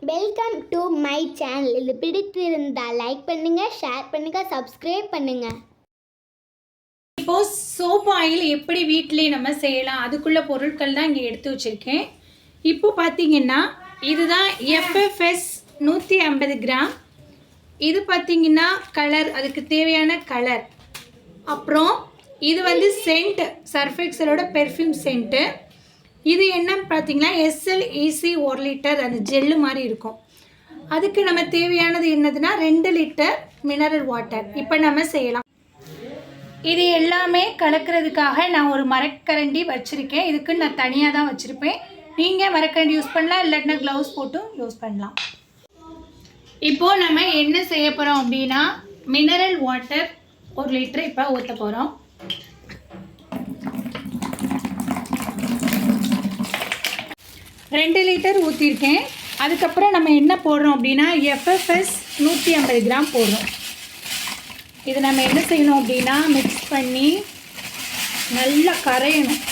Welcome to my channel. இது பிடித்திருந்தால் like பண்ணுங்கள், ஷேர் பண்ணுங்கள், சப்ஸ்கிரைப் பண்ணுங்கள். இப்போது சோப் ஆயில் எப்படி வீட்டிலே நம்ம செய்யலாம், அதுக்குள்ள பொருட்கள் தான் இங்கே எடுத்து வச்சுருக்கேன். இப்போ பார்த்தீங்கன்னா இதுதான் FFS 150 கிராம். இது பார்த்தீங்கன்னா கலர், அதுக்கு தேவையான கலர். அப்புறம் இது வந்து சென்ட், சர்ஃப் எக்ஸலோட பெர்ஃப்யூம் சென்ட்டு. இது என்னன்னு பார்த்தீங்கன்னா SLEC 1 லிட்டர், அந்த ஜெல்லு மாதிரி இருக்கும். அதுக்கு நம்ம தேவையானது என்னதுன்னா 2 லிட்டர் மினரல் வாட்டர். இப்போ நம்ம செய்யலாம். இது எல்லாமே கலக்கிறதுக்காக நான் ஒரு மரக்கரண்டி வச்சுருக்கேன். இதுக்கு நான் தனியாக தான் வச்சுருப்பேன். நீங்கள் மரக்கரண்டி யூஸ் பண்ணலாம், இல்லாட்டினா க்ளவுஸ் போட்டும் யூஸ் பண்ணலாம். இப்போது நம்ம என்ன செய்ய போகிறோம் அப்படின்னா மினரல் வாட்டர் 1 லிட்டர் இப்போ ஊற்ற போகிறோம். ரெண்டு லிட்டர் ஊற்றிருக்கேன். அதுக்கப்புறம் நம்ம என்ன போடுறோம் அப்படின்னா FFS 150 கிராம் போடுறோம். இது நம்ம என்ன செய்யணும் அப்படின்னா மிக்ஸ் பண்ணி நல்லா கரையணும்.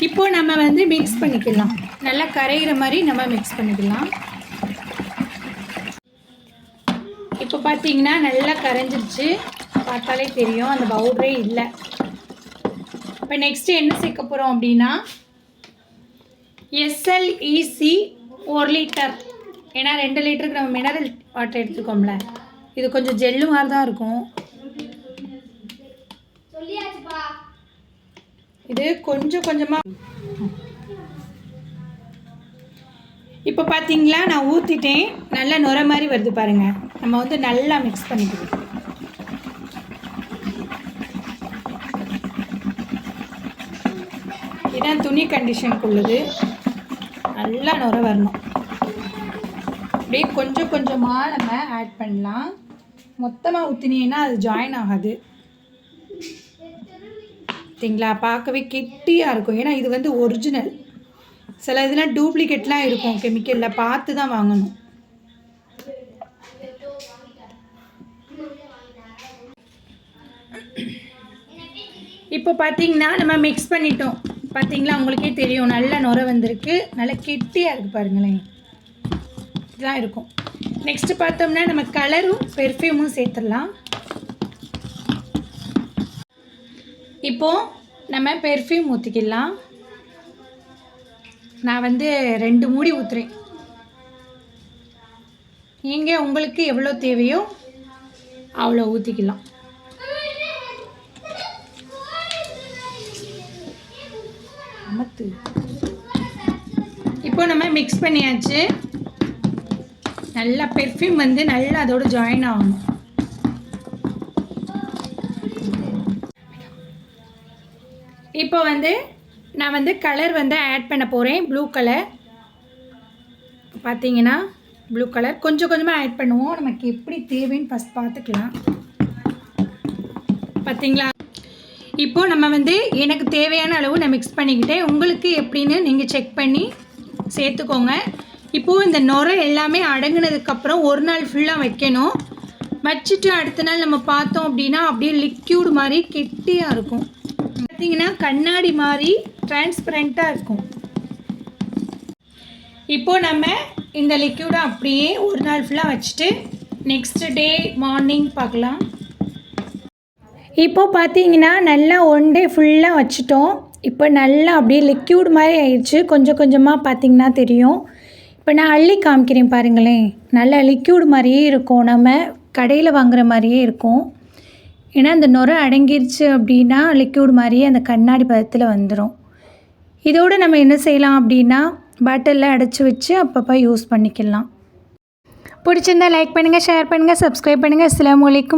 இப்போ நம்ம வந்து மிக்ஸ் பண்ணிக்கலாம். நல்லா கரைகிற மாதிரி நம்ம மிக்ஸ் பண்ணிக்கலாம். இப்போ பார்த்தீங்கன்னா நல்லா கரைஞ்சிருச்சு, பார்த்தாலே தெரியும், அந்த பவுடரே இல்லை. இப்போ நெக்ஸ்ட்டு என்ன சேர்க்க போகிறோம் அப்படின்னா SLEC 1 லிட்டர். ஏன்னா 2 லிட்டருக்கு நம்ம மினரல் வாட்டர் எடுத்துருக்கோம்ல, இது கொஞ்சம் ஜெல்லு மாதிரி தான் இருக்கும். இது கொஞ்சம் கொஞ்சமாக. இப்போ பார்த்தீங்களா நான் ஊற்றிட்டேன், நல்லா நுர மாதிரி வருது பாருங்கள். நம்ம வந்து நல்லா மிக்ஸ் பண்ணிக்கலாம். இதுதான் துணி கண்டிஷனுக்கு உள்ளது. நல்லா நுர வரணும். அப்படியே கொஞ்சம் கொஞ்சமாக நம்ம ஆட் பண்ணலாம். மொத்தமாக ஊற்றினீங்கன்னா அது ஜாயின் ஆகாது. சரிங்களா? பார்க்கவே கெட்டியாக இருக்கும். ஏன்னா இது வந்து ஒரிஜினல். சில இதெல்லாம் டூப்ளிகேட்லாம் இருக்கும் கெமிக்கலில், பார்த்து தான் வாங்கணும். இப்போ பார்த்தீங்கன்னா நம்ம மிக்ஸ் பண்ணிட்டோம். பார்த்தீங்களா, உங்களுக்கே தெரியும், நல்ல நுர வந்திருக்கு, நல்லா கெட்டியாக இருக்குது பாருங்களேன். இதெல்லாம் இருக்கும். நெக்ஸ்ட்டு பார்த்தோம்னா நம்ம கலரும் பெர்ஃப்யூமும் சேர்த்துடலாம். இப்போது நம்ம பெர்ஃப்யூம் ஊற்றிக்கலாம். நான் வந்து 2 மூடி ஊற்றுறேன். நீங்கள் உங்களுக்கு எவ்வளோ தேவையோ அவ்வளோ ஊற்றிக்கலாம். இப்போ நம்ம மிக்ஸ் பண்ணியாச்சு. நல்லா பெர்ஃப்யூம் வந்து நல்லா அதோட ஜாயின் ஆகணும். இப்போ வந்து நான் வந்து கலர் வந்து ஆட் பண்ண போகிறேன். ப்ளூ கலர் பார்த்தீங்கன்னா ப்ளூ கலர் கொஞ்சம் கொஞ்சமாக ஆட் பண்ணுவோம். நமக்கு எப்படி தேவைன்னு ஃபஸ்ட் பார்த்துக்கலாம். பார்த்தீங்களா? இப்போது நம்ம வந்து எனக்கு தேவையான அளவு நான் மிக்ஸ் பண்ணிக்கிட்டேன். உங்களுக்கு எப்படின்னு நீங்கள் செக் பண்ணி சேர்த்துக்கோங்க. இப்போது இந்த நுரை எல்லாமே அடங்கினதுக்கப்புறம் 1 நாள் ஃபுல்லாக வைக்கணும். வச்சுட்டு அடுத்த நாள் நம்ம பார்த்தோம் அப்படின்னா அப்படியே லிக்யூடு மாதிரி கெட்டியாக இருக்கும். பார்த்திங்கன்னா கண்ணாடி மாதிரி டிரான்ஸ்பரண்ட்டாக இருக்கும். இப்போது நம்ம இந்த லிக்யூடை அப்படியே 1 நாள் ஃபுல்லாக வச்சுட்டு நெக்ஸ்ட் டே மார்னிங் பார்க்கலாம். இப்போது பார்த்தீங்கன்னா நல்லா 1 டே ஃபுல்லாக வச்சுட்டோம். இப்போ நல்லா அப்படியே லிக்யூட் மாதிரி ஆயிடுச்சு. கொஞ்சம் கொஞ்சமாக பார்த்திங்கன்னா தெரியும். இப்போ நான் அள்ளி காமிக்கிறேன் பாருங்களேன். நல்லா லிக்யூட் மாதிரியே இருக்கும், நம்ம கடையில் வாங்குகிற மாதிரியே இருக்கும். ஏன்னா அந்த நுரை அடங்கிருச்சு அப்படின்னா லிக்யூட் மாதிரியே அந்த கண்ணாடி பதத்தில் வந்துடும். இதோடு நம்ம என்ன செய்யலாம் அப்படின்னா பாட்டிலில் அடைச்சி வச்சு அப்பப்போ யூஸ் பண்ணிக்கலாம். பிடிச்சிருந்தால் லைக் பண்ணுங்கள், ஷேர் பண்ணுங்கள், சப்ஸ்கிரைப் பண்ணுங்கள். அஸ்ஸலாமு அலைக்கும்.